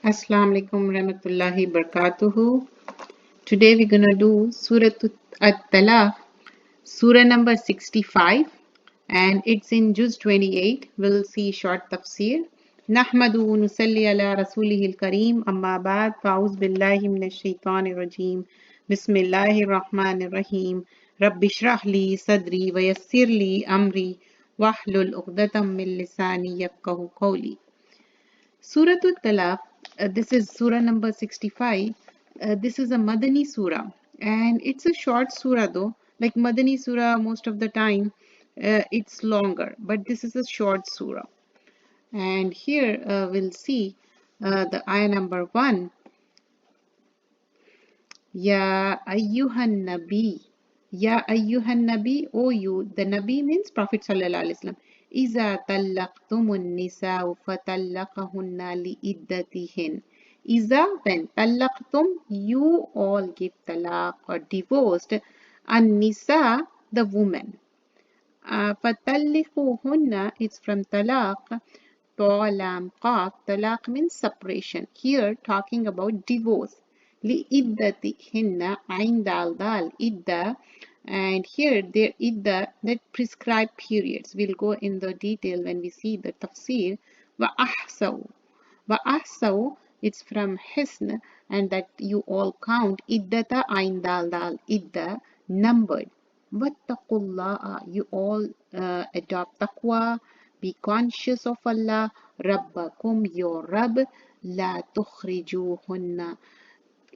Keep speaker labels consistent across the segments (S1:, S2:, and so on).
S1: Assalamu alaikum rahmatullahi barakatuhu. Today we're gonna do Surah At-Talaq, Surah number 65, and it's in Juz 28. We'll see short tafsir. نحمده ونصلي على رسوله الكريم أما بعد فأعوذ بالله من الشيطان الرجيم بسم الله الرحمن الرحيم رب اشرح لي صدري ويسر لي أمري واحلل عقدة من لساني يفقهوا قولي. Surah Talaq, this is Surah number 65. This is a Madani Surah, and it's a short Surah though. Like Madani Surah, most of the time it's longer, but this is a short Surah. And here we'll see the ayah number 1. Ya ayyuhan nabi. Ya ayyuhan nabi, O you. The nabi means Prophet sallallahu alaihi wasallam. Iza tallaqtumun nisa'u fatallaqahunna li iddatihin. Iza, when tallaqtum, you all give talaq or divorced. An nisa, the woman. Fatalliquhunna, it's from talaq. Tolam qaf, talaq means separation. Here talking about divorce. لِإِدَّتِهِنَّ عِنْدَ الْدَالِ idda, and here there idda, that prescribed periods. We'll go in the detail when we see the tafseer. وَأَحْسَوْ وَأَحْسَوْ, it's from hisn, and that you all count iddata عِنْدَ الْدَالِ idda, numbered. وَاتَّقُوا you all adopt taqwa, be conscious of Allah. رَبَّكُمْ, your Rabb. لَا تُخْرِجُوهُنَّ,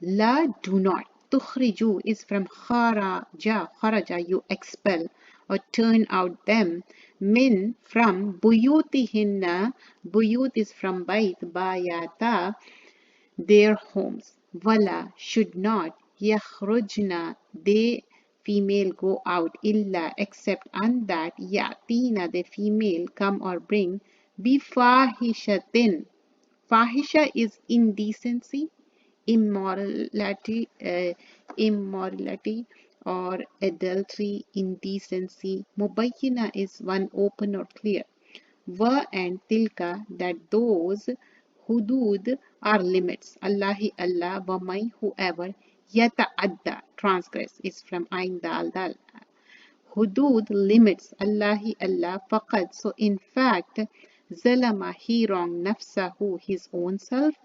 S1: La, do not. Tukhriju is from kharaja, you expel or turn out them. Min, from buyutihinna, buyut is from bayata, their homes. Wala, should not. Yakhrujna, they, female, go out. Illa, except on that. Yatina, the female, come or bring. Bifahishatin. Fahisha is indecency, immorality, immorality or adultery, indecency. Mubayyina is one open or clear. Wa and tilka, that those. Hudud are limits. Allahi Allah, wa may, whoever. Yata'adda, transgress, is from Ain Dal Dal. Hudud, limits. Allahi Allah, faqad, so in fact. Zalama, he wrong. Nafsahu, his own self.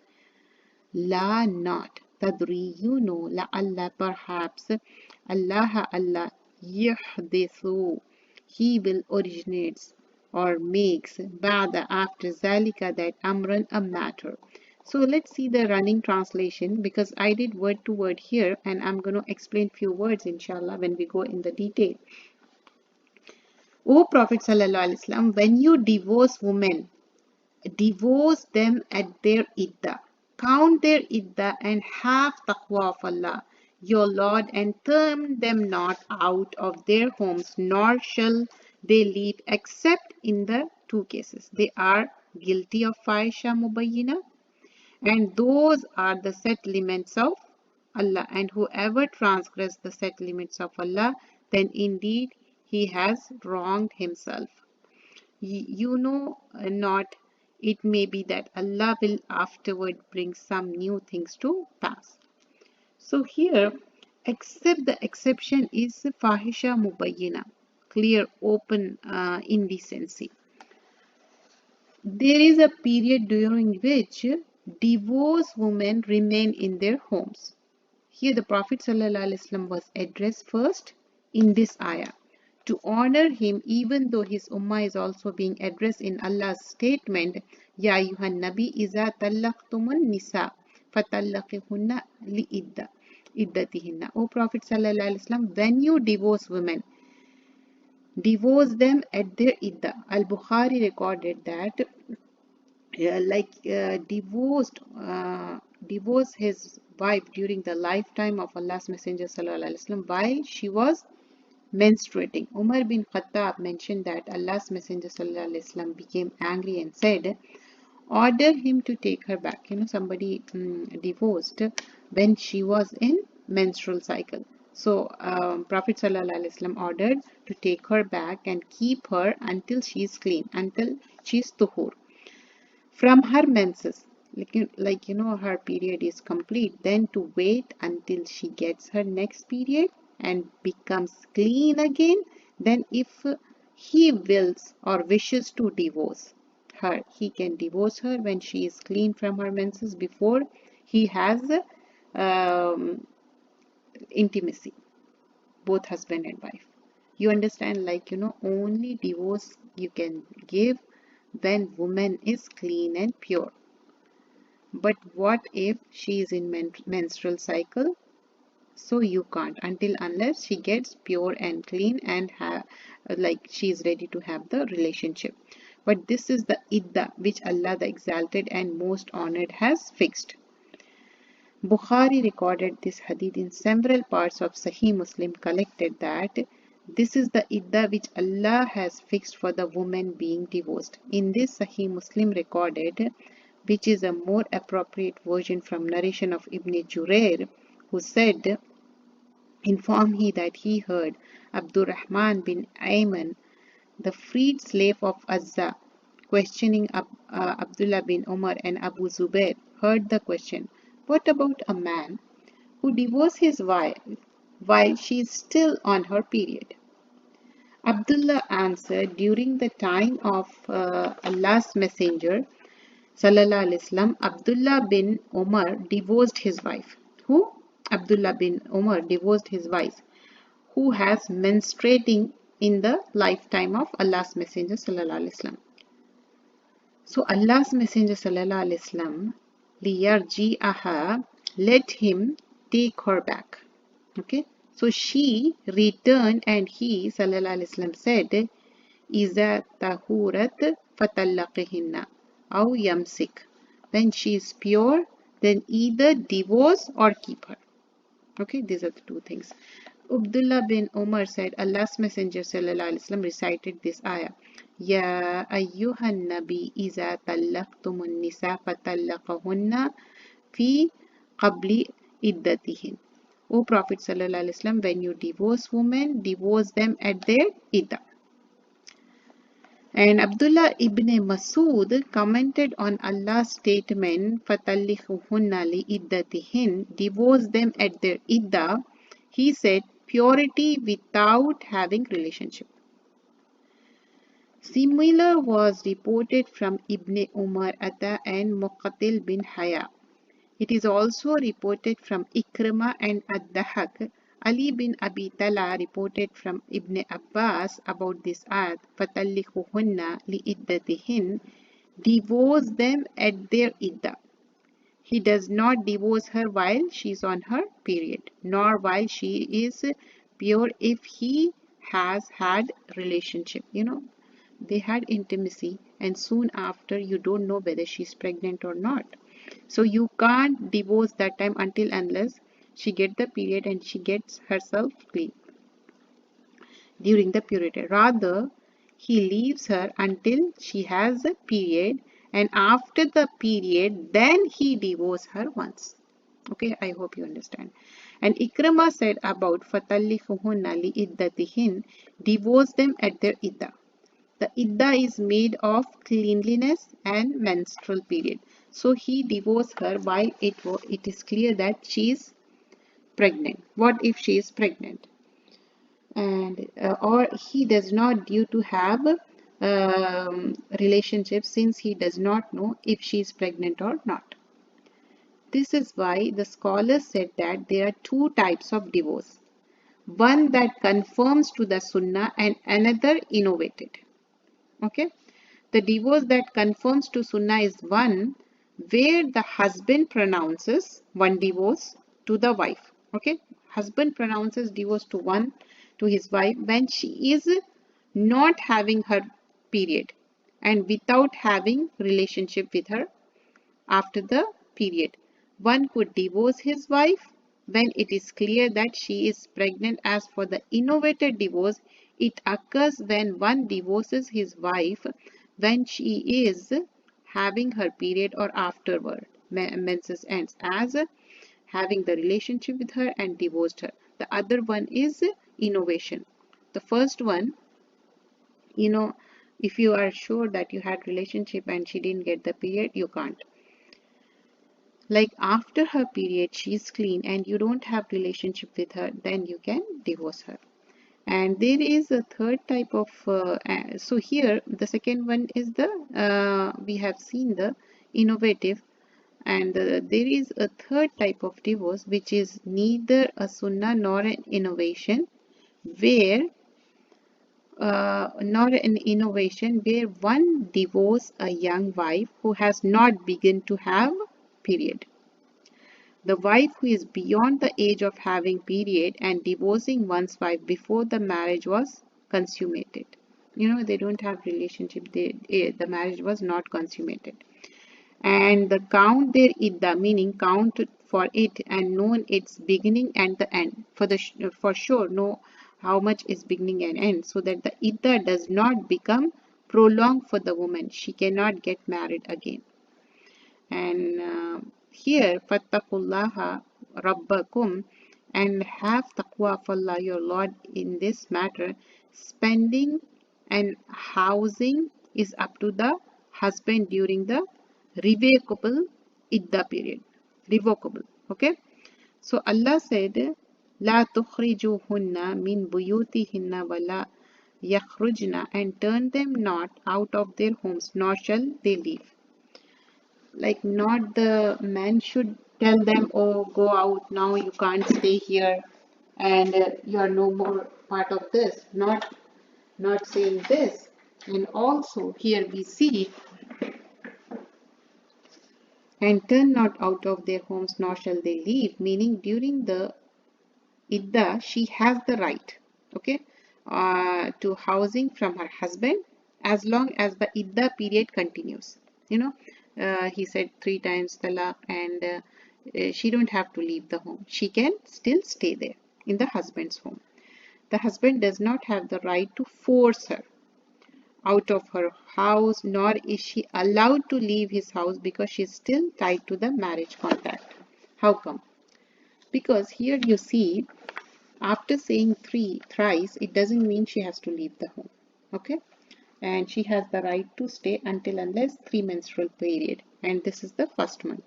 S1: La, not. Tadri, you know. La Allah, perhaps. Allah Allah. Yuhdithu, he will originates or makes. Ba'da, after. Zalika, that. Amran, a matter. So let's see the running translation, because I did word to word here, and I'm going to explain few words inshallah when we go in the detail. O Prophet sallallahu alaihi wasallam, when you divorce women, divorce them at their iddah. Count their iddah and have taqwa of Allah, your Lord, and turn them not out of their homes, nor shall they leave, except in the two cases. They are guilty of fahisha mubayyina, and those are the set limits of Allah. And whoever transgress the set limits of Allah, then indeed he has wronged himself. You know not, it may be that Allah will afterward bring some new things to pass. So here, except the exception is fahisha mubayyina, clear, open indecency. There is a period during which divorced women remain in their homes. Here the Prophet ﷺ was addressed first in this ayah, to honor him, even though his ummah is also being addressed in Allah's statement, Ya ayyuhan nabi iza tallaqtumun nisa fatallaqihunna li iddatihinna. O Prophet sallallahu alaihi wasallam, when you divorce women, divorce them at their iddah. Al-Bukhari recorded that divorced his wife during the lifetime of Allah's Messenger sallallahu alaihi wasallam while she was menstruating. Umar bin Khattab mentioned that Allah's Messenger sallallahu alaihi wasallam became angry and said, order him to take her back. Somebody divorced when she was in menstrual cycle. So Prophet sallallahu alaihi wasallam ordered to take her back and keep her until she is clean, until she is tuhur from her menses. her period is complete, then to wait until she gets her next period and becomes clean again. Then if he wills or wishes to divorce her, he can divorce her when she is clean from her menses before he has um, intimacy, both husband and wife. You understand, only divorce you can give when woman is clean and pure. But what if she is in menstrual cycle? So you can't until unless she gets pure and clean and she is ready to have the relationship. But this is the idda which Allah the Exalted and Most Honored has fixed. Bukhari recorded this hadith in several parts of Sahih Muslim, collected that this is the idda which Allah has fixed for the woman being divorced. In this Sahih Muslim recorded, which is a more appropriate version from narration of Ibn Jurair, who said, informed he that he heard Abdurrahman bin Ayman, the freed slave of Azza, questioning Abdullah bin Umar, and Abu Zubair heard the question, what about a man who divorced his wife while she is still on her period? Abdullah answered, during the time of Allah's Messenger, Sallallahu Alaihi Wasallam, Abdullah bin Umar divorced his wife. Who? Abdullah bin Umar divorced his wife, who has menstruating in the lifetime of Allah's Messenger Sallallahu Alaihi Wasallam. So Allah's Messenger Sallallahu Alaihi Wasallam, liyarji'aha, let him take her back. Okay. So she returned and he Sallallahu Alaihi Wasallam said, Iza tahurat fatallaqihinna aw yamsik. When she is pure, then either divorce or keep her. Okay, these are the two things. Abdullah bin Umar said, Allah's Messenger Sallallahu Alaihi Wasallam recited this ayah. Ya ayyuhan nabi iza tallaqtumun nisa fatallaqahunna fi qabli iddatihin. O Prophet Sallallahu Alaihi Wasallam, when you divorce women, divorce them at their iddah. And Abdullah ibn Masud commented on Allah's statement, فَتَلِّخُهُنَّ لِإِدَّتِهِنْ, divorce them at their iddah. He said, purity without having relationship. Similar was reported from Ibn Umar Atta and Muqatil bin Haya. It is also reported from Ikrimah and Ad-Dahak. Ali bin Abi Talha reported from Ibn Abbas about this ayat, فَتَلِّخُهُنَّ لِإِدَّتِهِنْ, divorce them at their iddah. He does not divorce her while she is on her period, nor while she is pure if he has had relationship. They had intimacy and soon after you don't know whether she's pregnant or not. So you can't divorce that time until unless she gets the period and she gets herself clean during the period. Rather, he leaves her until she has a period, and after the period, then he divorces her once. Okay, I hope you understand. And Ikrimah said about فَتَلِّخُهُنَّ لِإِدَّتِهِنْ, divorce them at their iddah. The iddah is made of cleanliness and menstrual period. So he divorced her while it is clear that she is pregnant. What if she is pregnant? And or he does not due to have relationship since he does not know if she is pregnant or not. This is why the scholars said that there are two types of divorce. One that conforms to the sunnah and another innovated. Okay. The divorce that conforms to sunnah is one where the husband pronounces one divorce to the wife. Okay. Husband pronounces divorce to his wife when she is not having her period and without having relationship with her after the period. One could divorce his wife when it is clear that she is pregnant. As for the innovated divorce, it occurs when one divorces his wife when she is having her period or afterward menses ends, as having the relationship with her and divorced her. The other one is innovation. The first one, if you are sure that you had relationship and she didn't get the period, you can't. Like after her period, she's clean and you don't have relationship with her, then you can divorce her. And there is a third type of, so here the second one is the, we have seen the innovative, and there is a third type of divorce which is neither a sunnah nor an innovation, where nor an innovation, where one divorce a young wife who has not begun to have period. The wife who is beyond the age of having period and divorcing one's wife before the marriage was consummated. You know, they don't have relationship, the marriage was not consummated. And the count their idda, meaning count for it and known its beginning and the end. For sure, know how much is beginning and end, so that the idda does not become prolonged for the woman. She cannot get married again. And here, fattakullaha rabbakum, and have taqwa of Allah your Lord in this matter. Spending and housing is up to the husband during the revocable idda period. Revocable. Okay. So Allah said, La tukhrijuhunna min buyutihinna wala yakhrujna, and turn them not out of their homes, nor shall they leave. Like, not the man should tell them, oh, go out now, you can't stay here, and you are no more part of this. Not saying this. And also here we see, and turn not out of their homes nor shall they leave, meaning during the idda she has the right, okay, to housing from her husband as long as the idda period continues. You know, he said 3 times talaq, and she don't have to leave the home. She can still stay there in the husband's home. The husband does not have the right to force her out of her house, nor is she allowed to leave his house, because she is still tied to the marriage contract. How come? Because here you see, after saying thrice, it doesn't mean she has to leave the home. Okay? And she has the right to stay until unless 3 menstrual period. And this is the first one.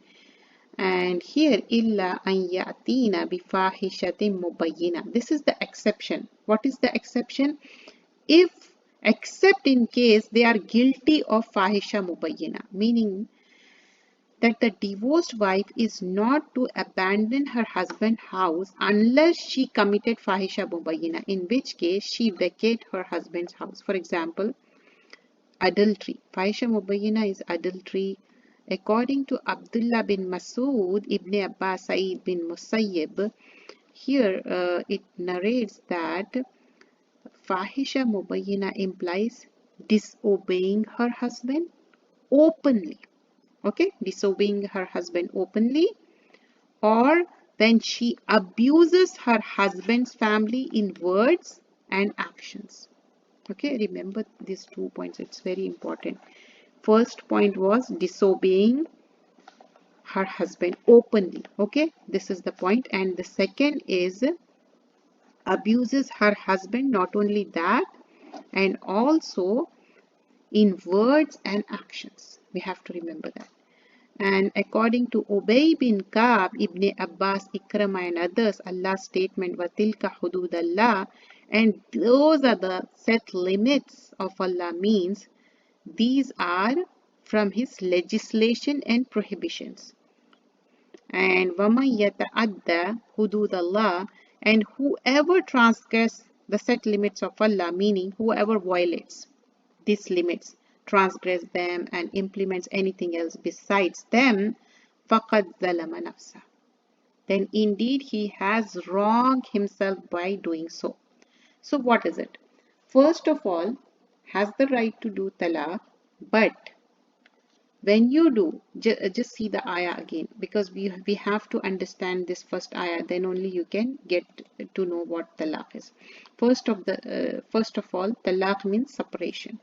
S1: And here, illa an yatina bifahishatin mubayyina. This is the exception. What is the exception? If, except in case they are guilty of fahisha mubayyina, meaning that the divorced wife is not to abandon her husband's house unless she committed fahisha mubayyina, in which case she vacate her husband's house. For example, adultery. Fahisha mubayyina is adultery. According to Abdullah bin Masud, Ibn Abbas, Sa'id bin Musayyib, here it narrates that fahisha mubayyina implies disobeying her husband openly. Okay, disobeying her husband openly, or when she abuses her husband's family in words and actions. Okay, remember these 2 points, it's very important. First point was disobeying her husband openly. Okay, this is the point. And the second is abuses her husband, not only that, and also in words and actions. We have to remember that. And according to Ubay bin Ka'b, Ibn Abbas, Ikramah and others, Allah's statement, وَتِلْكَ حُدُودَ اللَّهِ, and those are the set limits of Allah, means these are from His legislation and prohibitions. And وَمَنْ يَتَعَدَّ حُدُودَ اللَّهِ, and whoever transgress the set limits of Allah, meaning whoever violates these limits, transgress them and implements anything else besides them, فَقَدْ ظَلَمَ نَفْسَهُ, then indeed he has wronged himself by doing so. So what is it? First of all, has the right to do talaq, but when you do, just see the ayah again, because we have to understand this first ayah, then only you can get to know what talaq is. First of all, talaq means separation.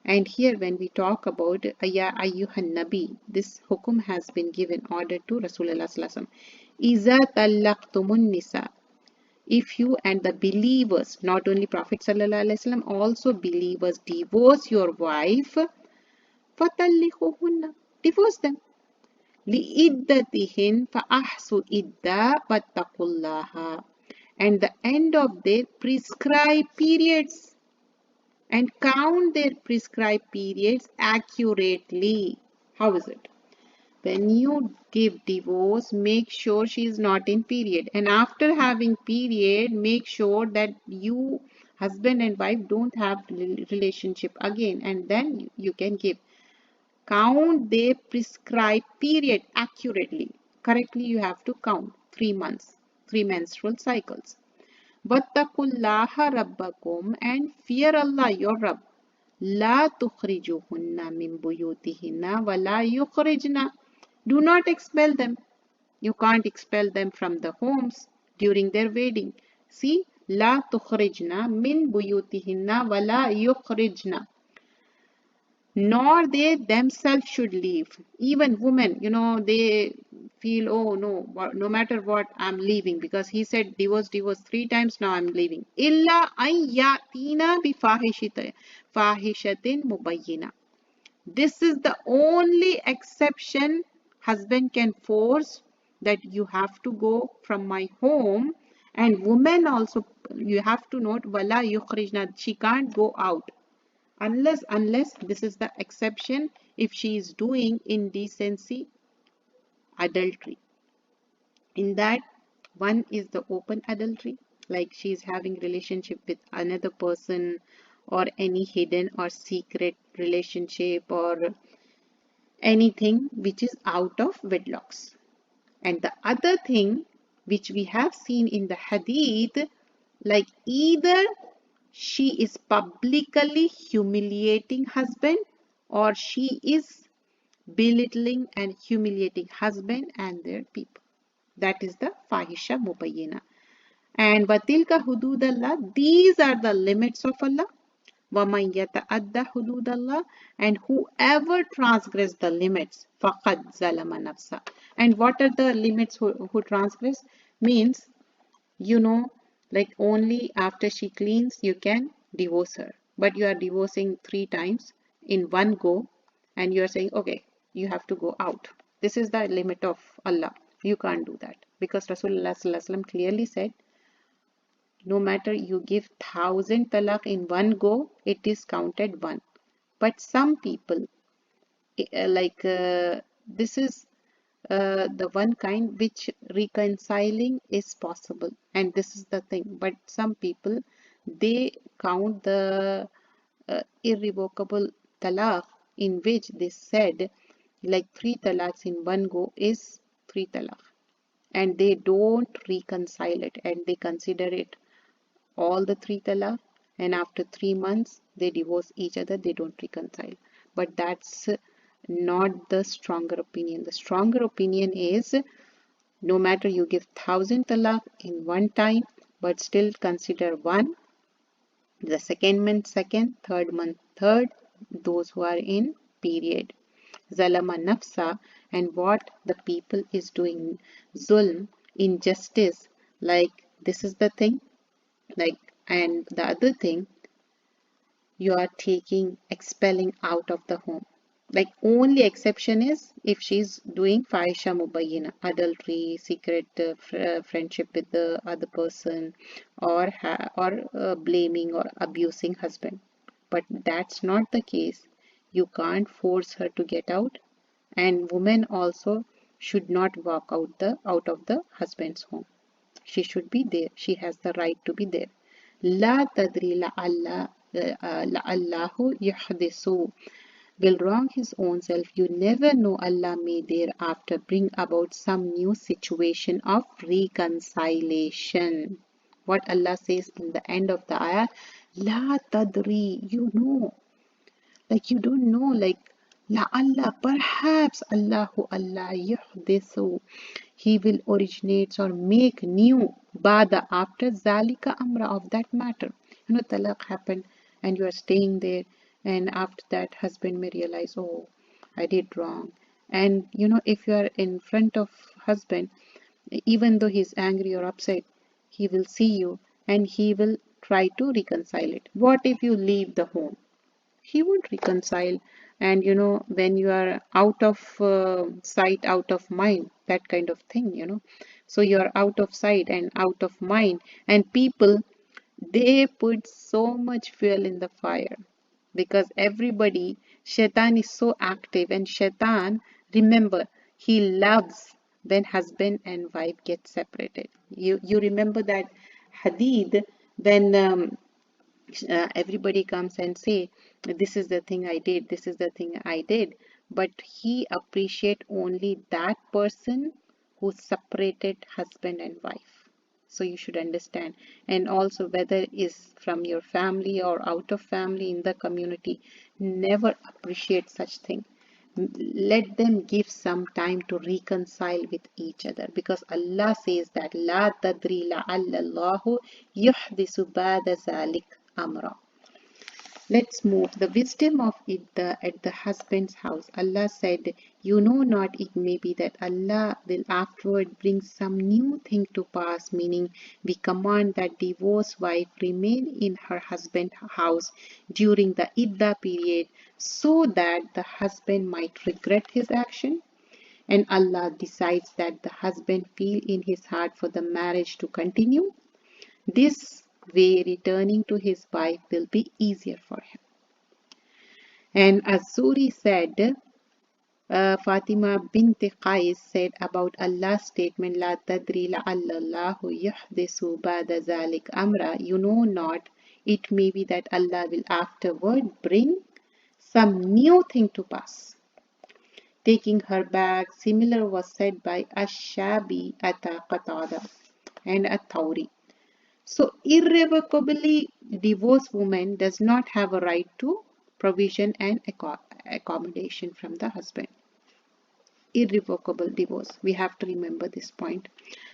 S1: And here when we talk about Ya ayyuhan Nabi, this hukum has been given, order to Rasulullah sallallahu alaihi wasallam. Iza talaqtumun nisa, if you and the believers, not only Prophet sallallahu alaihi wasallam, also believers, divorce your wife, fatalliquhunna, divorce them. لِإِدَّتِهِنْ فَأَحْصُوا إِدَّةَ وَاتَّقُوا اللَّهَ. And the end of their prescribed periods, and count their prescribed periods accurately. How is it? When you give divorce, make sure she is not in period. And after having period, make sure that you, husband and wife, don't have relationship again. And then you can give. Count their prescribed period accurately. Correctly, you have to count 3 months, 3 menstrual cycles. Wattaqullaha rabbakum, and fear Allah, your Rabb. La tukhrijuhunna min buyutihinna wa la yukhrijna. Do not expel them. You can't expel them from the homes during their wedding. See, la tukhrijna min buyutihinna wa la yukhrijna. Nor they themselves should leave. Even women, they feel, oh no, no matter what, I'm leaving, because he said divorce, divorce 3 times, now I'm leaving. Illa an yatina bi fahishatin mubayyina. This is the only exception husband can force, that you have to go from my home. And women also, you have to note, wala yukhrijna, she can't go out. Unless this is the exception, if she is doing indecency, adultery. In that, one is the open adultery, like she is having relationship with another person, or any hidden or secret relationship, or anything which is out of wedlocks. And the other thing which we have seen in the hadith, like either she is publicly humiliating husband, or she is belittling and humiliating husband and their people. That is the fahisha mubayyina. And watilka hududallah, these are the limits of Allah. وَمَنْ يَتَعَدَّ حُدُودَ اللَّهِ, and whoever transgress the limits, فَقَدْ ظَلَمَ نَفْسَهُ. And what are the limits who transgress? Means, like only after she cleans you can divorce her. But you are divorcing 3 times in one go, and you are saying, okay, you have to go out. This is the limit of Allah. You can't do that, because Rasulullah sallallahu alaihi wasallam clearly said, no matter you give 1,000 talaq in one go, it is counted one. But some people, this is the one kind which reconciling is possible, and this is the thing. But some people, they count the irrevocable talaq, in which they said like 3 talaqs in one go is 3 talaq, and they don't reconcile it, and they consider it all the 3 talaq, and after 3 months they divorce each other, they don't reconcile. But that's not the stronger opinion. The stronger opinion is, no matter you give 1,000 talaq in one time, but still consider one, the second month second, third month third, those who are in period. Zalama nafsa, and what the people is doing, zulm, injustice, like this is the thing. Like, and the other thing, you are expelling out of the home. Like, only exception is if she's doing fahisha mubayyina, adultery, secret friendship with the other person, or blaming or abusing husband. But that's not the case. You can't force her to get out, and women also should not walk out of the husband's home. She should be there. She has the right to be there. La tadri la'allahu yuhdisu, will wrong his own self. You never know, Allah may thereafter bring about some new situation of reconciliation. What Allah says in the end of the ayah, La tadri, like you don't know, like la'alla, perhaps Allah yuhdisu, he will originate or make new, bada, after zalika amra, of that matter. Talaq happened and you are staying there, and after that husband may realize, oh, I did wrong. And if you are in front of husband, even though he's angry or upset, he will see you and he will try to reconcile it. What if you leave the home? He won't reconcile And when you are out of sight, out of mind, that kind of thing. So you are out of sight and out of mind, and people, they put so much fuel in the fire, because everybody, shaitan is so active, and shaitan, remember, he loves when husband and wife get separated. You remember that hadith, when everybody comes and say, this is the thing I did, this is the thing I did, but he appreciate only that person who separated husband and wife. So you should understand. And also, whether is from your family or out of family, in the community, never appreciate such thing. Let them give some time to reconcile with each other, because Allah says that la tadri la'alla Allahu yuhdisu ba'da zalik amra. Let's move. The wisdom of it at the husband's house. Allah said, you know not, it may be that Allah will afterward bring some new thing to pass, meaning we command that divorced wife remain in her husband's house during the iddah period, so that the husband might regret his action. And Allah decides that the husband feel in his heart for the marriage to continue. This way, returning to his wife will be easier for him. And Azuri said, Fatima Bintey Qais said about Allah's statement, La tadri la'alla Allahu yuhdisu ba'da zalik amra, you know not, it may be that Allah will afterward bring some new thing to pass. Taking her back, similar was said by Ash-Shabi, Ata Qatada, and At-Tawri. So, irrevocably divorced woman does not have a right to provision and accommodation from the husband. Irrevocable divorce. We have to remember this point.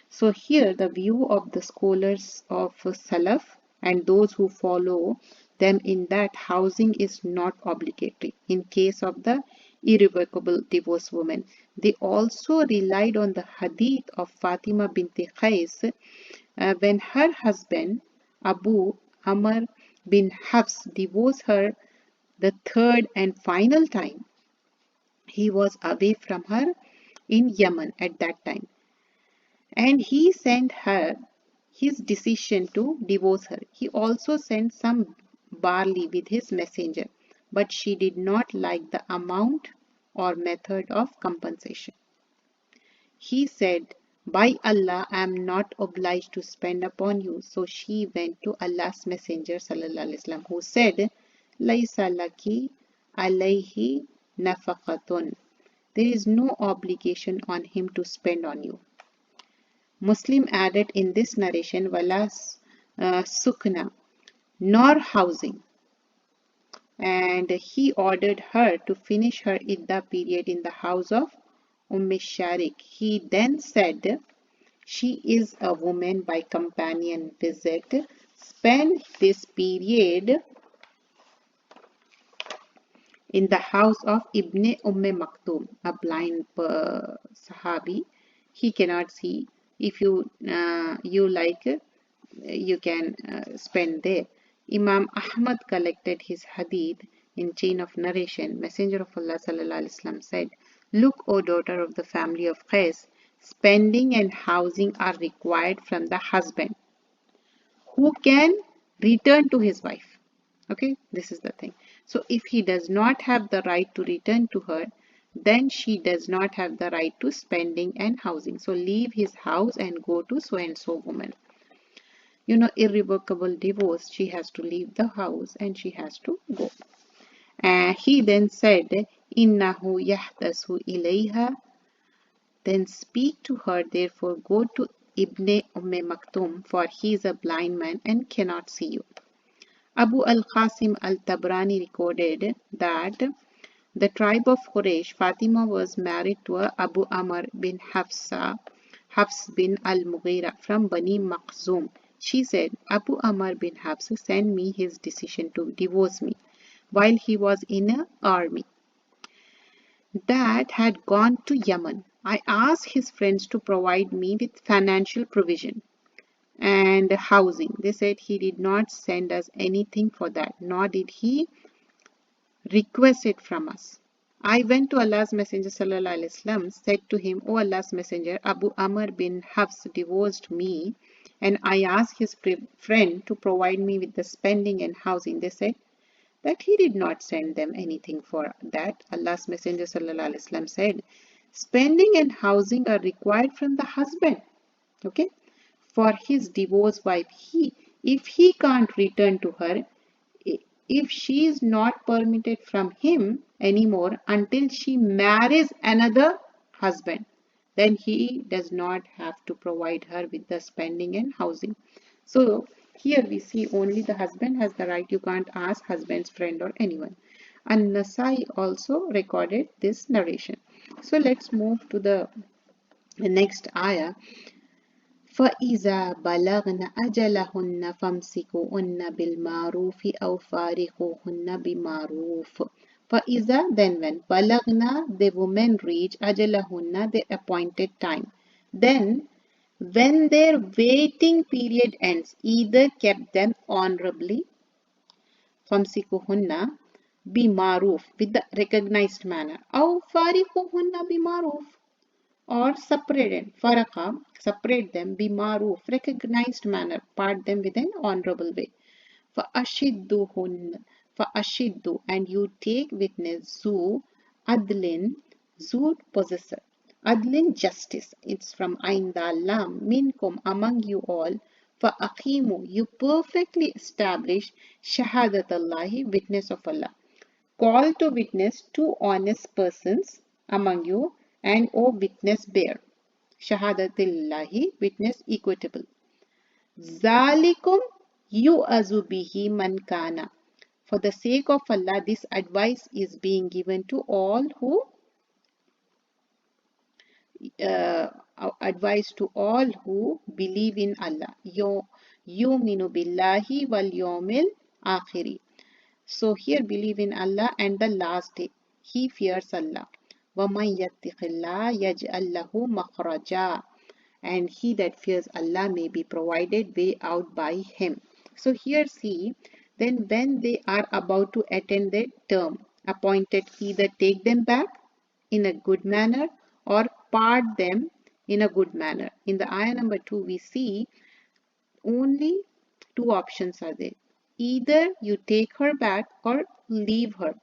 S1: So here the view of the scholars of Salaf and those who follow them in that housing is not obligatory in case of the irrevocable divorced woman. They also relied on the hadith of Fatima Bintey Qais when her husband Abu Amr bin Hafs divorced her the third and final time. He was away from her in Yemen at that time, and he sent her his decision to divorce her. He also sent some barley with his messenger, but she did not like the amount or method of compensation. He said, by Allah, I am not obliged to spend upon you. So she went to Allah's Messenger sallallahu alaihi wasallam, who said, Laisa laki alayhi nafaqatun. There is no obligation on him to spend on you. Muslim added in this narration, Wala sukna, nor housing. And he ordered her to finish her iddah period in the house of Sharik. He then said, she is a woman by companion visit. Spend this period in the house of Ibn Maktoum, a blind Sahabi. He cannot see. If you like, you can spend there. Imam Ahmad collected his hadith in chain of narration. Messenger of Allah sallallahu alaihi wasallam said, look, O daughter of the family of Qais, spending and housing are required from the husband, who can return to his wife. Okay, this is the thing. So if he does not have the right to return to her, then she does not have the right to spending and housing. So leave his house and go to so and so woman. Irrevocable divorce, she has to leave the house and she has to go. And he then said, Innahu yahtasu ilayha. Then speak to her, therefore go to Ibn Maktoum, for he is a blind man and cannot see you. Abu al-Qasim al-Tabrani recorded that the tribe of Quraysh, Fatima was married to Abu Amr bin Hafs bin al-Mughira from Bani Makhzum. She said, Abu Amr bin Hafs sent me his decision to divorce me while he was in an army that had gone to Yemen. I asked his friends to provide me with financial provision and housing. They said he did not send us anything for that, nor did he request it from us. I went to Allah's Messenger sallallahu alaihi wasallam, said to him, O Allah's Messenger, Abu Amr bin Hafs divorced me, and I asked his friend to provide me with the spending and housing. They said that he did not send them anything for that. Allah's Messenger sallallahu alaihi wasallam said, spending and housing are required from the husband, okay, for his divorced wife. If he can't return to her, if she is not permitted from him anymore until she marries another husband, then he does not have to provide her with the spending and housing. So here we see only the husband has the right. You can't ask husband's friend or anyone. And Nasai also recorded this narration. So let's move to the next ayah. فَإِذَا بَلَغْنَ أَجَلَهُنَّ فَامْسِكُوهُنَّ بِالْمَعْرُوفِ أَوْ فَارِقُوهُنَّ بِمَعْرُوفٍ. فَإِذَا, then when, بَلَغْنَ, the women reach, أَجَلَهُنَّ, the appointed time. Then when their waiting period ends, either kept them honorably, فَامْسِكُوهُنَّ بِمَعْرُوف, with the recognized manner, أَوْ فَارِقُوهُنَّ بِمَعْرُوف, or separate them, bimaruf, recognized manner, part them with an honorable way. فَأَشِدُّ, and you take witness, zu, adlin, zu, possessor, adlin, justice, it's from Ain Dal Lam, minkum, among you all, فَأَقِيمُ, you perfectly establish, shahadatallahi, witness of Allah. Call to witness two honest persons among you, and O witness bear. Shahadatillahi, witness equitable. Zalikum yu'azu bihi man kana. For the sake of Allah, this advice is being given to all who believe in Allah. Yuminu billahi wal yawmil akhiri. So here believe in Allah and the last day. He fears Allah. وَمَنْ يَتِّقِ اللَّهَ يَجْعَلْ لَهُ مَخْرَجًا. And he that fears Allah may be provided way out by him. So here see, then when they are about to attend their term appointed, either take them back in a good manner or part them in a good manner. In the ayah number 2, we see only two options are there. Either you take her back or leave her,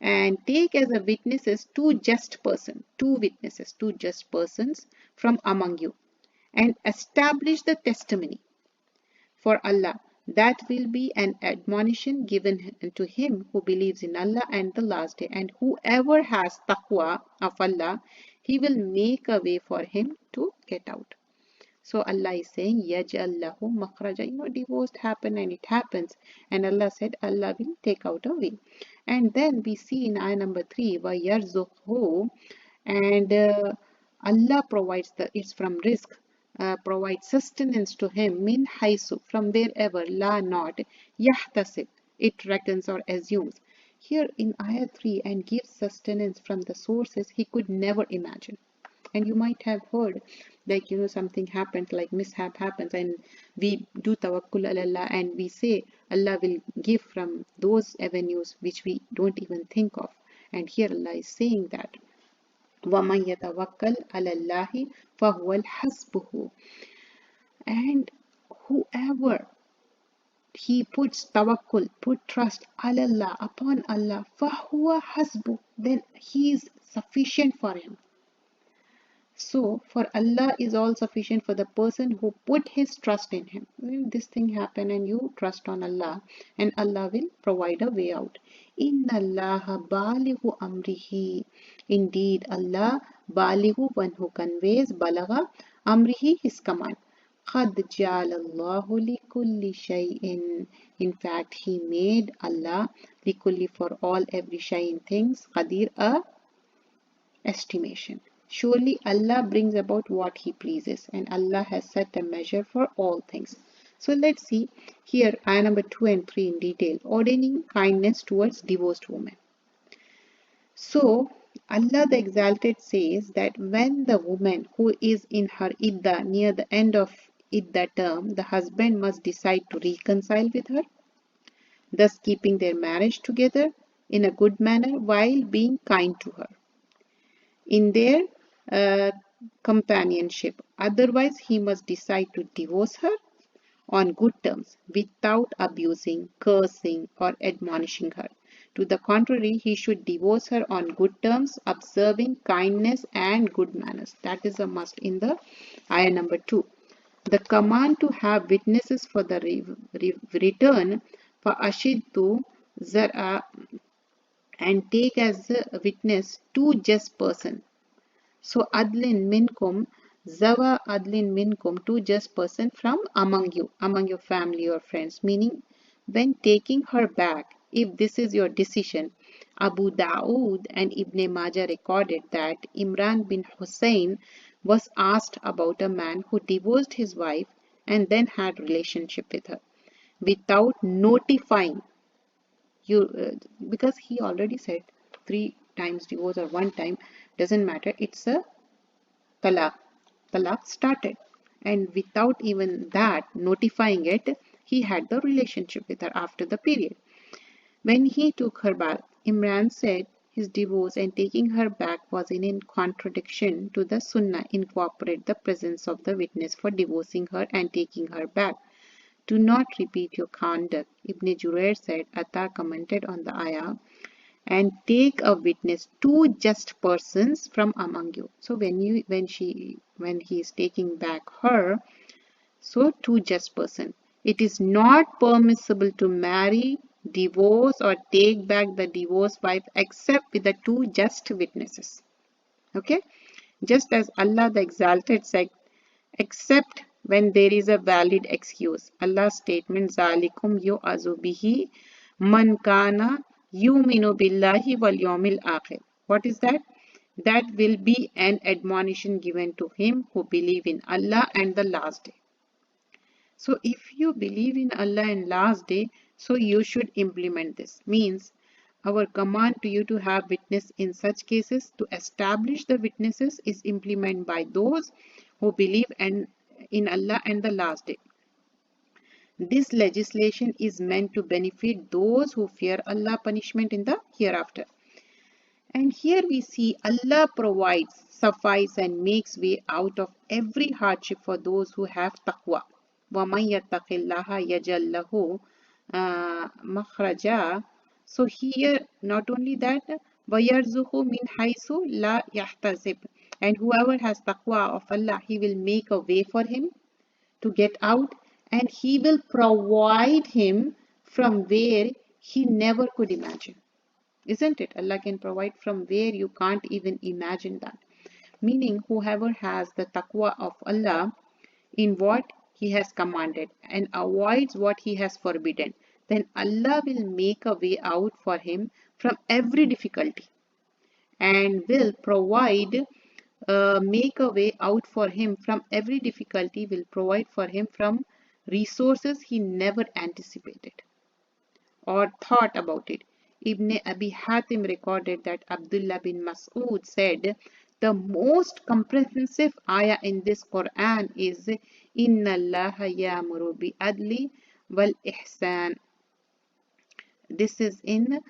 S1: and take as a witnesses two just persons from among you, and establish the testimony for Allah. That will be an admonition given to him who believes in Allah and the last day. And whoever has taqwa of Allah, he will make a way for him to get out. So Allah is saying, Yaj'al lahu makhraja. Divorce happen and it happens. And Allah said, Allah will take out a way. And then we see in ayah number 3, وَيَرْزُقْهُ, and Allah provides it's from rizq, provides sustenance to him, min haisu, from wherever, la, not, yahtasib, it reckons or assumes. Here in ayah 3, and gives sustenance from the sources he could never imagine. And you might have heard, like, something happens, like mishap happens, and we do tawakkul ala Allah, and we say Allah will give from those avenues which we don't even think of. And here Allah is saying that, وَمَنْ يَتَوَكَّلْ عَلَى اللَّهِ فَهُوَ الْحَسْبُهُ. And whoever he puts tawakkul, put trust, ala Allah, upon Allah, فَهُوَ حَسْبُهُ, then he is sufficient for him. So, for Allah is all sufficient for the person who put his trust in him. When this thing happen and you trust on Allah, and Allah will provide a way out. Inna Allah balighu amrihi. Indeed, Allah balighu, one who conveys, balagha, amrihi, his command. Qad ja'ala Allahu li kulli shay'in. In fact, he made Allah li kulli, for all, every shay'in, things, qadir, a estimation. Surely Allah brings about what he pleases, and Allah has set a measure for all things. So let's see here ayah number 2 and 3 in detail, ordaining kindness towards divorced women. So Allah the Exalted says that when the woman who is in her iddah, near the end of iddah term, the husband must decide to reconcile with her, thus keeping their marriage together in a good manner while being kind to her in their uh, companionship. Otherwise, he must decide to divorce her on good terms without abusing, cursing, or admonishing her. To the contrary, he should divorce her on good terms, observing kindness and good manners. That is a must in the ayah number 2. The command to have witnesses for the return for Ashiddu Zara and take as a witness two just person. So adlin minkum, zawa adlin minkum, two just person from among you, among your family or friends. Meaning, when taking her back, if this is your decision, Abu Dawood and Ibn Majah recorded that Imran bin Hussein was asked about a man who divorced his wife and then had relationship with her without notifying you, because he already said 3 times divorce or 1 time, doesn't matter, it's a talaq. Talaq started, and without even that notifying it, he had the relationship with her after the period. When he took her back, Imran said his divorce and taking her back was in contradiction to the Sunnah. Incorporate the presence of the witness for divorcing her and taking her back. Do not repeat your conduct. Ibn Jurair said, Atta commented on the ayah, and take a witness, two just persons from among you. So when he is taking back her, so two just person. It is not permissible to marry, divorce, or take back the divorced wife except with the two just witnesses. Okay? Just as Allah the Exalted said, except when there is a valid excuse. Allah's statement, Zalikum yu'azu bihi man kana yuminu billahi wal yawmil akhir. What is that? That will be an admonition given to him who believe in Allah and the last day. So if you believe in Allah and last day, so you should implement this. Means our command to you to have witness in such cases, to establish the witnesses, is implemented by those who believe in Allah and the last day. This legislation is meant to benefit those who fear Allah punishment in the hereafter. And here we see Allah provides, suffice and makes way out of every hardship for those who have taqwa. وَمَنْ يَتَّقِ اللَّهَ يَجْعَلْ لَهُ مَخْرَجًا. So here, not only that, وَيَرْزُقُهُ مِنْ حَيْثُ لَا يَحْتَسِبُ. And whoever has taqwa of Allah, He will make a way for him to get out, and He will provide him from where he never could imagine. Isn't it? Allah can provide from where you can't even imagine that. Meaning, whoever has the taqwa of Allah in what He has commanded and avoids what He has forbidden, then Allah will make a way out for him from every difficulty and will provide, make a way out for him from every difficulty, will provide for him from resources he never anticipated or thought about it. Ibn Abi Hatim recorded that Abdullah bin Mas'ud said, the most comprehensive ayah in this Quran is Inna Allaha ya'muru bi adli wal ihsan. This is in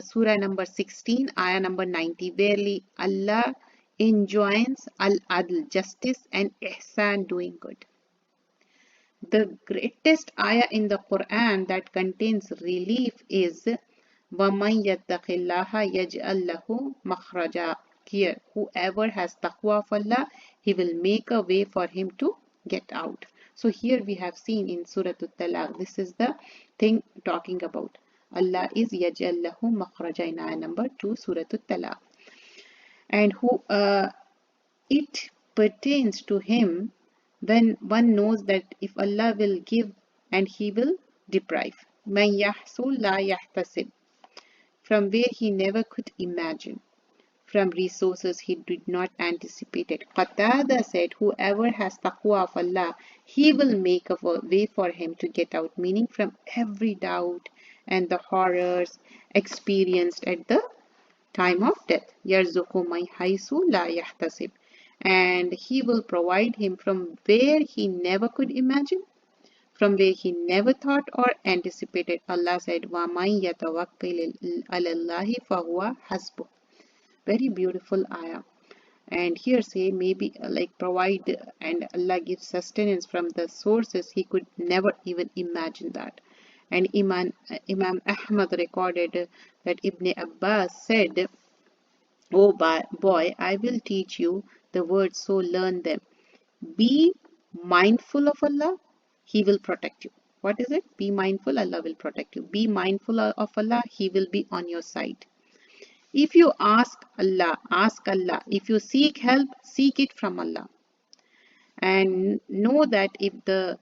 S1: Surah number 16, ayah number 90. Verily, Allah enjoins al-adl, justice, and ihsan, doing good. The greatest ayah in the Quran that contains relief is وَمَنْ يَتَّقِ اللَّهَ يَجْعَلْ لَهُ مَخْرَجًا. Here, whoever has taqwa of Allah, He will make a way for him to get out. So here we have seen in Surah Talaq, this is the thing talking about. Allah is يَجْعَلْ لَهُ مَخْرَجًا in ayah number 2, Surah Talaq. And who it pertains to him when one knows that if Allah will give and He will deprive. مَنْ يَحْسُلْ لَا يَحْتَسِبْ, from where he never could imagine, from resources he did not anticipate it. Qatada said, whoever has taqwa of Allah, He will make a way for him to get out, meaning from every doubt and the horrors experienced at the time of death. يَرْزُقُ مَنْ حَيْثُ لَا يَحْتَسِبْ, and He will provide him from where he never could imagine, from where he never thought or anticipated. Allah said, وَمَنْ يَتَوَكِّلْ عَلَى اللَّهِ فَهُوَ حَسْبُهُ. Very beautiful ayah. And here say maybe like provide and Allah gives sustenance from the sources he could never even imagine that. And Imam Ahmad recorded that Ibn Abbas said, "Oh boy, I will teach you the words, so learn them. Be mindful of Allah, He will protect you." What is it? Be mindful, Allah will protect you. Be mindful of Allah, He will be on your side. If you ask Allah, ask Allah. If you seek help, seek it from Allah. And know that if the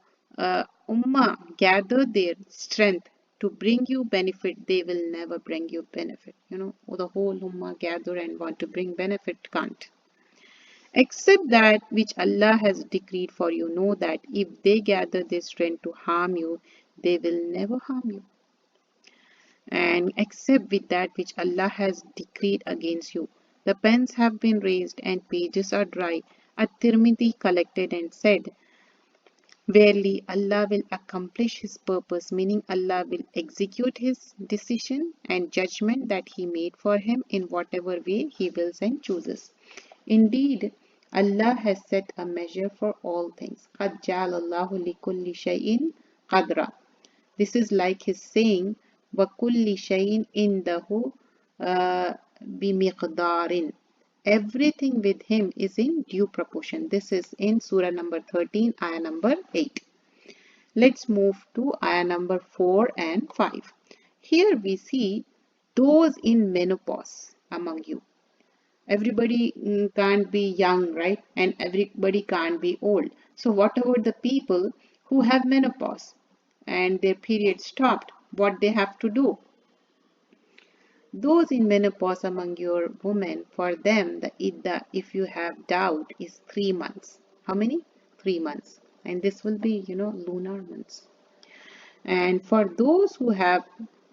S1: Ummah gather their strength to bring you benefit, they will never bring you benefit. The whole Ummah gather and want to bring benefit, can't. Except that which Allah has decreed for you. Know that if they gather their strength to harm you, they will never harm you. And except with that which Allah has decreed against you. The pens have been raised and pages are dry. At-Tirmidhi collected and said, verily Allah will accomplish His purpose, meaning Allah will execute His decision and judgment that He made for him in whatever way He wills and chooses. Indeed, Allah has set a measure for all things. قَدْ جَعَلَ اللَّهُ لِكُلِّ شَيْءٍ قَدْرًا. This is like His saying, وَكُلِّ شَيْءٍ إِنْدَهُ بِمِقْدَارٍ. Everything with Him is in due proportion. This is in Surah number 13, ayah number 8. Let's move to ayah number 4 and 5. Here we see those in menopause among you. Everybody can't be young, right? And everybody can't be old. So what about the people who have menopause and their period stopped? What they have to do? Those in menopause among your women, for them the iddah, if you have doubt, is 3 months. How many? 3 months. And this will be, lunar months. And for those who have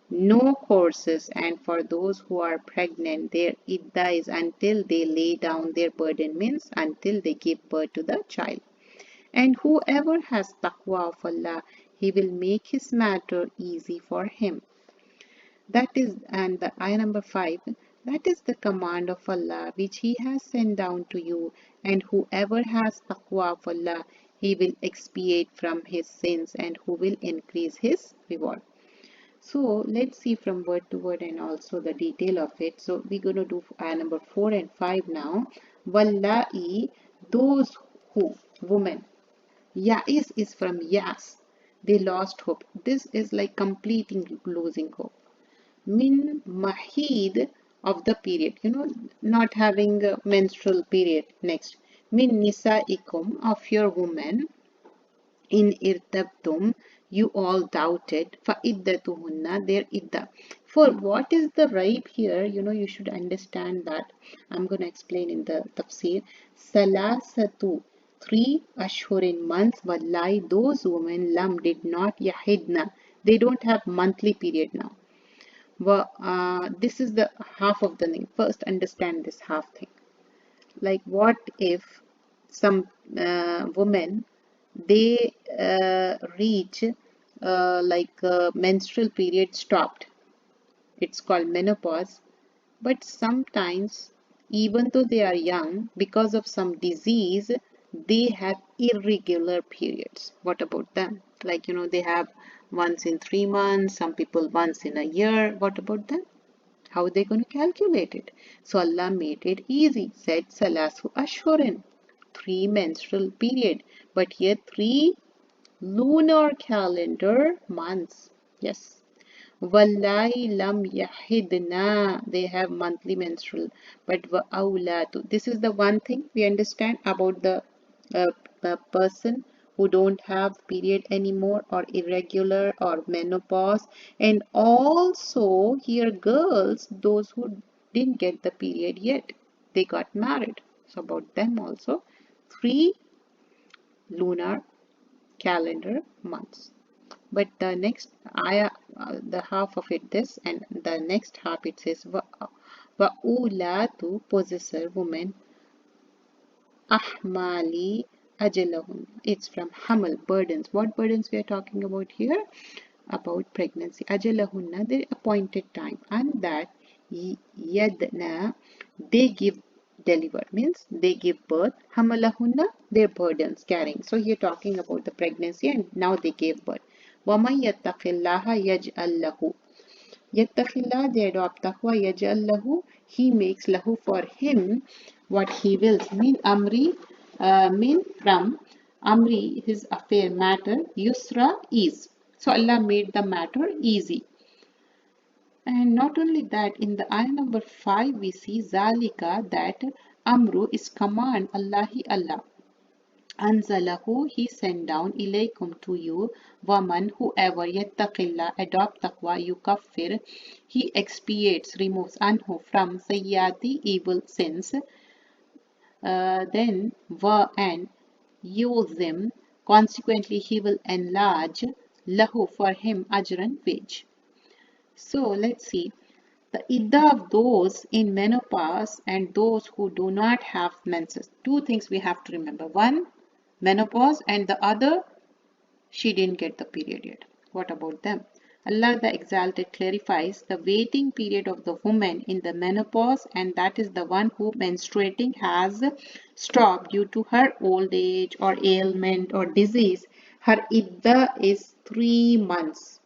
S1: no courses and for those who are pregnant, their iddah is until they lay down their burden, means until they give birth to the child. And whoever has taqwa of Allah, He will make his matter easy for him. That is, and the ayah number 5, that is the command of Allah which He has sent down to you, and whoever has taqwa of Allah, he will expiate from his sins and who will increase his reward. So let's see from word to word and also the detail of it. So we're going to do ayah number 4 and 5 now. Wallahi, those who, women. Ya'is is from yas. They lost hope. This is like completing losing hope. Min mahid, of the period, not having a menstrual period. Next, min nisaikum, of your woman. In irtabtum, you all doubted. Fa iddatuhunna, their idda. For what is the right here? You should understand that. I'm going to explain in the tafseer. Salasatu, 3 ashhurin, months. Wallahi, those women lam did not yahidna. They don't have monthly period now. This is the half of the thing. First, understand this half thing. Like, what if some women, they reach menstrual period stopped? It's called menopause. But sometimes, even though they are young, because of some disease, they have irregular periods. What about them? Like, they have once in 3 months, some people once in a year. What about them? How are they going to calculate it? So Allah made it easy. Said Salasu Ashhurin, 3 menstrual period. But here 3 lunar calendar months. Yes. Wallahi lam yahidna, they have monthly menstrual. But wa awlatu, this is the one thing we understand about the person who don't have period anymore, or irregular, or menopause. And also here girls, those who didn't get the period yet, they got married. So about them also 3 lunar calendar months. But the next ayah, the half of it this, and the next half it says wa'ulatu, possessor women, ahmali, ajalahun. It's from hamal, burdens. What burdens we are talking about here? About pregnancy. Ajalahunna, their appointed time, and that yadna, they give deliver, means they give birth. Hamalahunna, their burdens carrying. So here talking about the pregnancy, and now they gave birth. وَمَن يَتَّقِ اللَّهَ يَجْعَل لَهُ. Yattaqillah, they adopt taqwa, yaj'al lahu, he makes lahu for him what he wills. Min from amri, his affair matter, yusra, ease. So Allah made the matter easy. And not only that, in the ayah number 5, we see zalika, that amru is command, Allahi Allah. Anzalahu, he sent down, ilaykum, to you, waman, whoever, yattaqillah, adopt taqwa, yukaffir, he expiates, removes, anhu, from sayyati, evil sins, then wa, and yuzim, consequently he will enlarge, lahu, for him, ajran, wage. So let's see. The idda of those in menopause and those who do not have menses. Two things we have to remember. One, menopause, and the other, she didn't get the period yet. What about them? Allah the Exalted clarifies the waiting period of the woman in the menopause, and that is the one who menstruating has stopped due to her old age or ailment or disease. Her idda is 3 months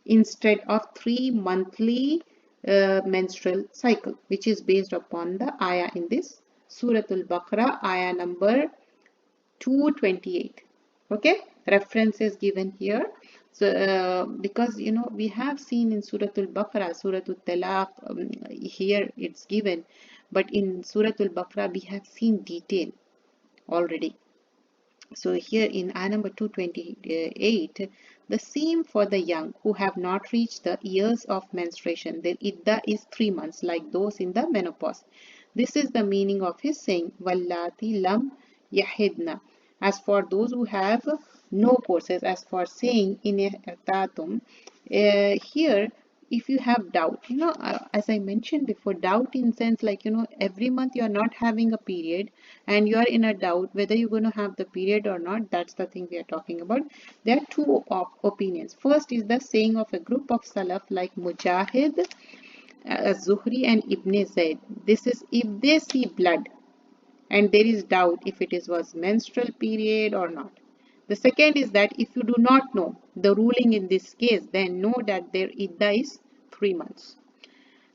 S1: instead of 3 monthly menstrual cycle, which is based upon the ayah in this Surah Al-Baqarah, ayah number 228. Okay, reference is given here. So because we have seen in Surah Al-Baqarah, Surah Al-Talaq, here it's given, but in Surah Al-Baqarah we have seen detail already. So here in ayah number 228, the same for the young who have not reached the years of menstruation. Their idda is 3 months, like those in the menopause. This is the meaning of his saying, Wallati lam yahidna. As for those who have no courses, as for saying in tatum, here if you have doubt, as I mentioned before, doubt in sense like, every month you are not having a period and you are in a doubt whether you're going to have the period or not. That's the thing we are talking about. There are two opinions. First is the saying of a group of Salaf like Mujahid, Zuhri and Ibn Zayd. This is if they see blood and there is doubt if it was menstrual period or not. The second is that if you do not know the ruling in this case, then know that their idda is 3 months.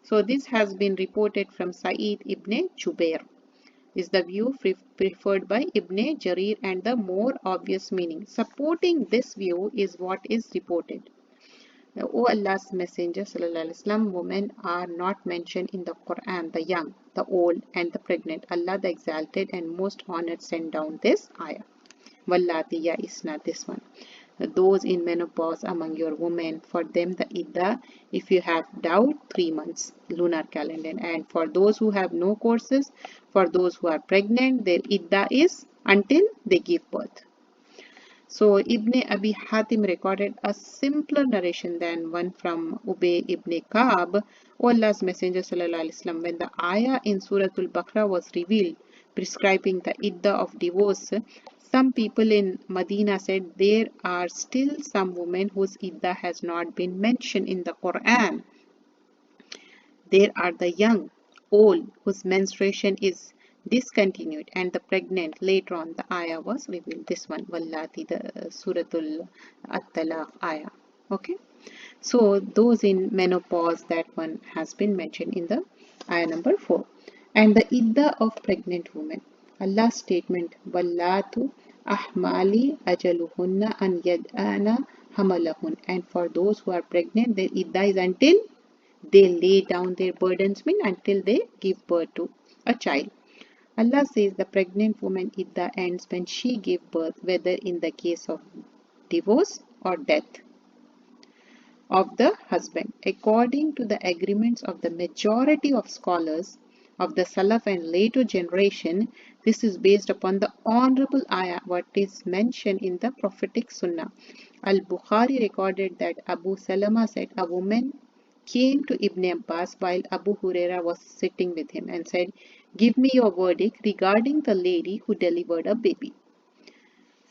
S1: So this has been reported from Sa'id ibn Jubair. Is the view preferred by Ibn Jarir, and the more obvious meaning. Supporting this view is what is reported. O Allah's Messenger Sallallahu Alaihi Wasallam, women are not mentioned in the Quran, the young, the old and the pregnant. Allah the Exalted and Most Honored sent down this ayah. Wallati ya'isna, this one. Those in menopause among your women, for them the idda, if you have doubt, 3 months, lunar calendar. And for those who have no courses, for those who are pregnant, their idda is until they give birth. So Ibn Abi Hatim recorded a simpler narration than one from Ubay ibn Ka'b. O Allah's Messenger Sallallahu Alaihi Wasallam, when the ayah in Surah Al-Baqarah was revealed, prescribing the idda of divorce, some people in Medina said there are still some women whose idda has not been mentioned in the Quran. There are the young, old, whose menstruation is discontinued, and the pregnant. Later on, the ayah was revealed. This one, Wallati, the Suratul At-Talaq ayah. Okay. So those in menopause, that one has been mentioned in the ayah number 4. And the idda of pregnant women. Allah's statement, Wallatu ahmali ajaluhunna an yad'ana hamalahun. And for those who are pregnant, their idda is until they lay down their burdens, mean until they give birth to a child. Allah says the pregnant woman idda ends when she gives birth, whether in the case of divorce or death of the husband. According to the agreements of the majority of scholars of the Salaf and later generation, this is based upon the honorable ayah, what is mentioned in the prophetic sunnah. Al-Bukhari recorded that Abu Salama said, a woman came to Ibn Abbas while Abu Huraira was sitting with him and said, give me your verdict regarding the lady who delivered a baby.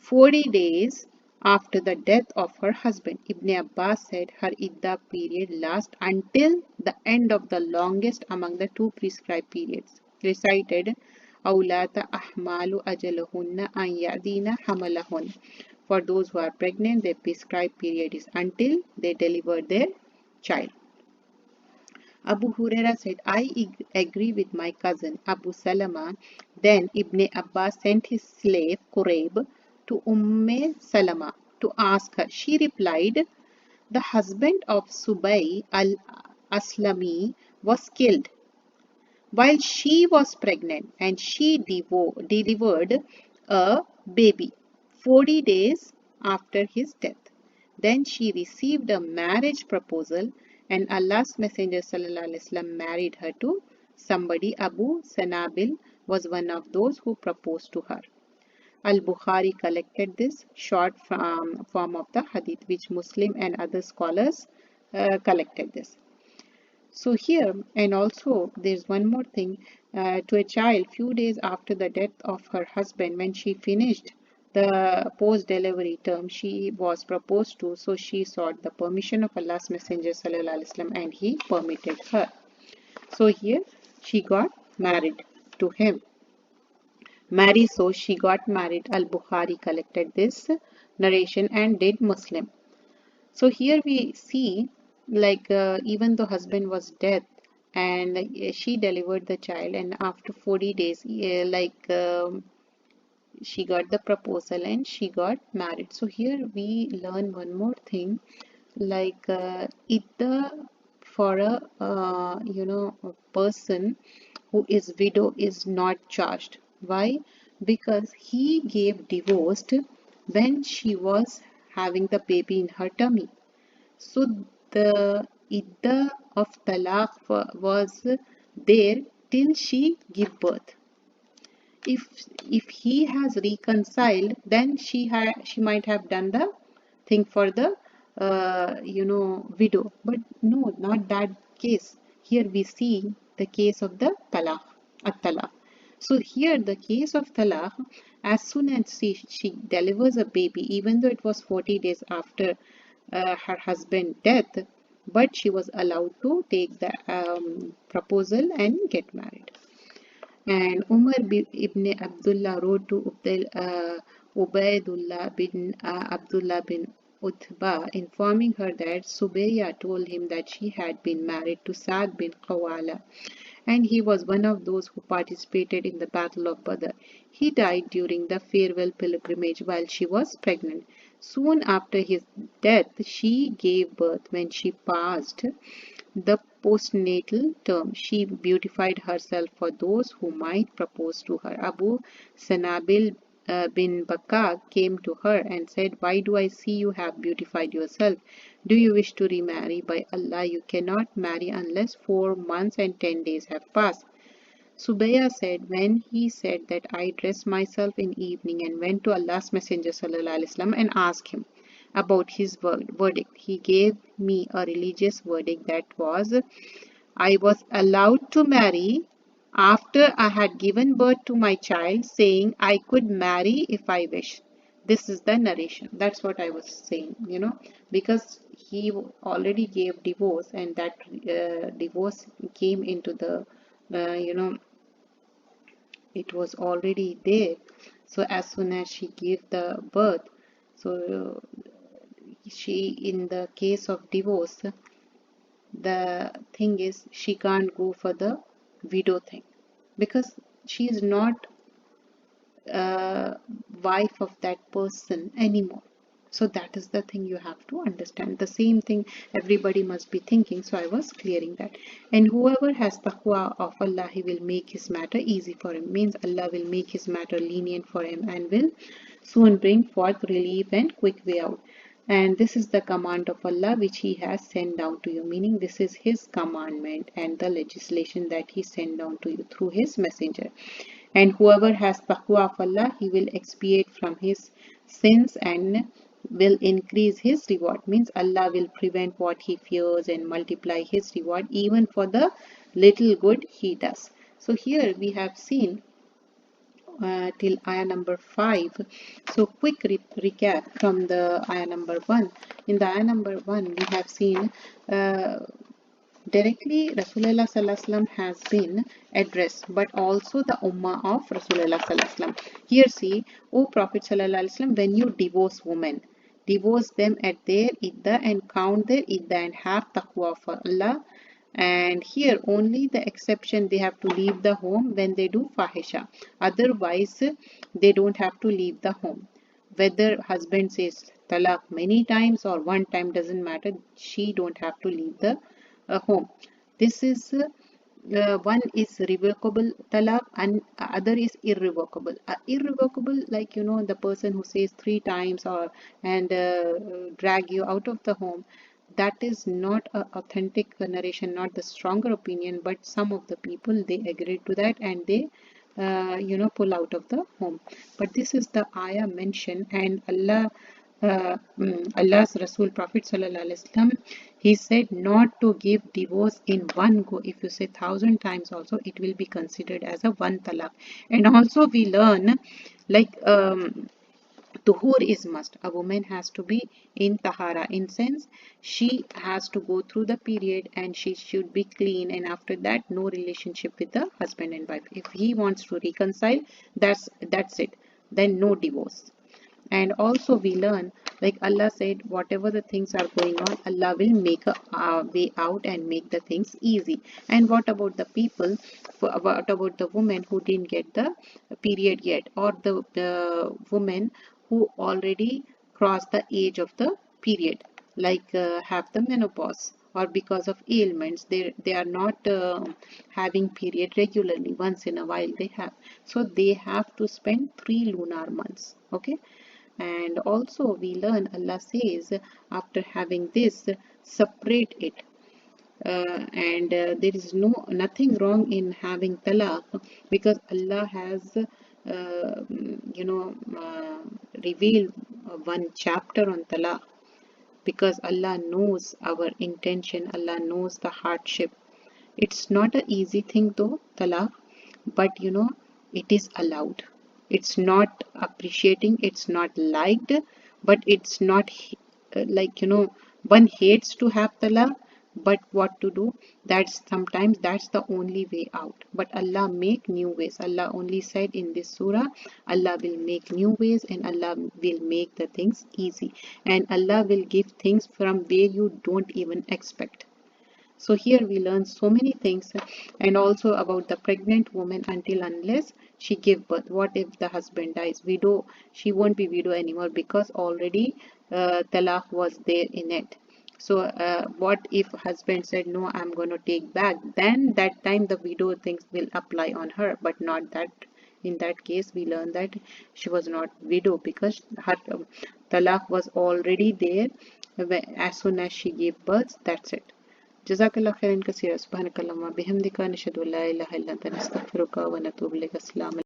S1: 40 days after the death of her husband. Ibn Abbas said her iddah period lasts until the end of the longest among the two prescribed periods. Recited, أولات أحمال أجلهن أن يأذين حملهن. For those who are pregnant, their prescribed period is until they deliver their child. Abu Huraira said, I agree with my cousin Abu Salama. Then Ibn Abbas sent his slave Qurayb to Salama to ask her. She replied, the husband of Subay al-Aslami was killed while she was pregnant and she delivered a baby 40 days after his death. Then she received a marriage proposal and Allah's Messenger ﷺ married her to somebody. Abu Sanabil was one of those who proposed to her. Al-Bukhari collected this short form of the hadith, which Muslim and other scholars collected this. So here, and also there's one more thing, to a child few days after the death of her husband, when she finished the post-delivery term, she was proposed to, so she sought the permission of Allah's Messenger ﷺ and he permitted her. So here she got married to him. So she got married. Al-Bukhari collected this narration and did Muslim. So here we see, like, even though husband was dead and she delivered the child, and after 40 days, she got the proposal and she got married. So here we learn one more thing, like idda for a person who is widow is not charged. Why? Because he gave divorced when she was having the baby in her tummy. So the idda of talaq was there till she give birth. If he has reconciled, then she might have done the thing for the widow. But no, not that case. Here we see the case of the talaq, at-talaq. So here the case of talaq, as soon as she delivers a baby, even though it was 40 days after her husband's death, but she was allowed to take the proposal and get married. And Umar ibn Abdullah wrote to Ubaidullah bin Abdullah bin Utbah, informing her that Subayya told him that she had been married to Sa'd bin Qawala, and he was one of those who participated in the Battle of Badr. He died during the farewell pilgrimage while she was pregnant. Soon after his death, she gave birth. When she passed the postnatal term, she beautified herself for those who might propose to her. Abu Sanabil bin Bakar came to her and said, why do I see you have beautified yourself? Do you wish to remarry? By Allah, you cannot marry unless 4 months and 10 days have passed. Subaya said, when he said that, I dressed myself in evening and went to Allah's Messenger ﷺ and asked him about his verdict. He gave me a religious verdict that was, I was allowed to marry after I had given birth to my child, saying I could marry if I wish. This is the narration. That's what I was saying, because he already gave divorce, and that divorce came into the, it was already there. So as soon as she gave the birth, so she, in the case of divorce, the thing is she can't go for the widow thing because she is not wife of that person anymore. So that is the thing you have to understand. The same thing everybody must be thinking. So I was clearing that. And whoever has taqwa of Allah, he will make his matter easy for him. Means Allah will make his matter lenient for him and will soon bring forth relief and quick way out. And this is the command of Allah which he has sent down to you. Meaning this is his commandment and the legislation that he sent down to you through his messenger. And whoever has taqwa of Allah, he will expiate from his sins and will increase his reward. Means Allah will prevent what he fears and multiply his reward even for the little good he does. So here we have seen till ayah number 5. So quick recap from the ayah number 1. In the ayah number 1 we have seen directly Rasulullah Sallallahu Alaihi Wasallam has been addressed, but also the Ummah of Rasulullah Sallallahu Alaihi Wasallam. Here see, O Prophet Sallallahu Alaihi Wasallam, when you divorce women, divorce them at their iddah and count their iddah and have taqwa for Allah. And here only the exception, they have to leave the home when they do fahisha. Otherwise, they don't have to leave the home. Whether husband says talaq many times or one time, doesn't matter. She don't have to leave the home. This is one is revocable talaq and other is irrevocable. Irrevocable, like the person who says 3 times or and drag you out of the home, that is not a authentic narration, not the stronger opinion, but some of the people they agreed to that and they pull out of the home. But this is the ayah mentioned, and Allah's Rasul Prophet Sallallahu Alaihi Wasallam, he said not to give divorce in one go. If you say 1,000 times also, it will be considered as a one talaq. And also we learn like Tuhur is must. A woman has to be in tahara, in sense she has to go through the period and she should be clean, and after that no relationship with the husband and wife. If he wants to reconcile, that's it. Then no divorce. And also we learn, like Allah said, whatever the things are going on, Allah will make a way out and make the things easy. And what about the people, what about the woman who didn't get the period yet, or the woman who already crossed the age of the period, like have the menopause, or because of ailments they are not having period regularly, once in a while they have, so they have to spend 3 lunar months. Okay. And also we learn, Allah says, after having this, separate it. And there is nothing wrong in having talaq, because Allah has revealed one chapter on talaq, because Allah knows our intention, Allah knows the hardship. It's not an easy thing though, talaq, but it is allowed. It's not appreciating, it's not liked, but it's not like one hates to have talaq, but what to do? That's sometimes that's the only way out. But Allah make new ways. Allah only said in this surah, Allah will make new ways and Allah will make the things easy. And Allah will give things from where you don't even expect. So here we learn so many things, and also about the pregnant woman, until unless she give birth. What if the husband dies? Widow, she won't be widow anymore, because already talaq was there in it. So what if husband said, no, I'm going to take back? Then that time the widow things will apply on her, but not that. In that case, we learn that she was not widow, because her talaq was already there as soon as she gave birth. That's it. Jazakallah khairan kaseera. Subhanakallahumma bihamdika, nashhadu an la ilaha illa anta, nastaghfiruka wa natubu ilaik. Assalamu alaikum.